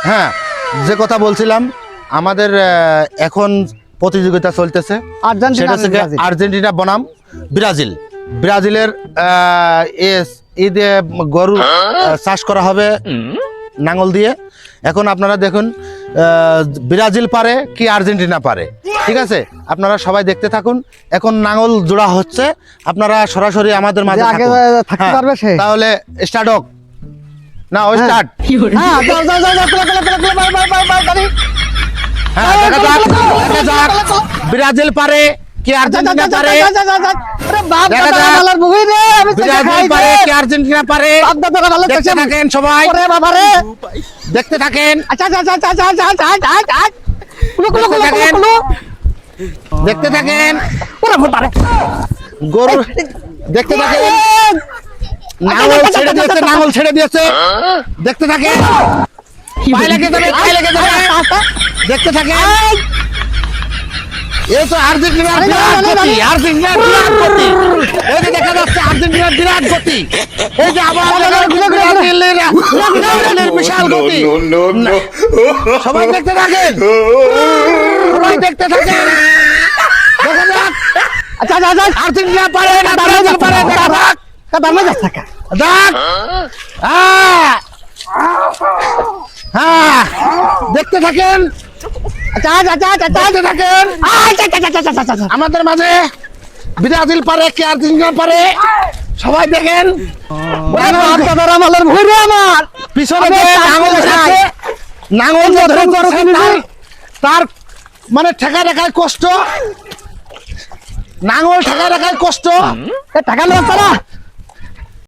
হ্যাঁ, যে কথা বলছিলাম, আমাদের এখন প্রতিযোগিতা চলতেছে, সেটা হচ্ছে আর্জেন্টিনা বনাম ব্রাজিল। ব্রাজিলের ঈদে গরু চাষ করা হবে নাঙল দিয়ে। এখন আপনারা দেখুন ব্রাজিল পারে কি আর্জেন্টিনা পারে। ঠিক আছে, আপনারা সবাই দেখতে থাকুন। এখন নাঙল জোড়া হচ্ছে, আপনারা সরাসরি আমাদের মাঝে থাকুন। তাহলে স্টার্ট হোক না, ও স্টার্ট। ব্রাজিল পারে কি আর্জেন্টিনা পারে? ব্রাজিল পারে কি আর্জেন্টিনা পারে? দেখতে থাকেন সবাই, দেখতে থাকেন, দেখতে থাকেন। গরু দেখতে থাকেন, নাঙল ছেড়ে দিয়েছে, নাঙল ছেড়ে দিয়েছে, দেখতে থাকেন। পায়ে লেগে যাবে, পায়ে লেগে যাবে, দেখতে থাকেন। এই তো আর্জেন্টিনার বিরাট গতি, আর্জেন্টিনার বিরাট গতি। এই যে দেখা যাচ্ছে আর্জেন্টিনার বিরাট গতি। এই যে আবার ব্রাজিলের বিশাল গতি। সবাই দেখতে থাকেন, সবাই দেখতে থাকেন। দেখা যাক আর্জেন্টিনা পারে না ব্রাজিল পারে। দেখা যাক, যাক। হ্যাঁ, দেখতে থাকেন, আমাদের মাঝে ব্রাজিল পারে কি আর্জেন্টিনা পারে, সবাই দেখেন। পিছনে নাঙল তার মানে ঠেকা রেখায় কষ্ট, নাঙল ঠেকা রেখায় কষ্ট।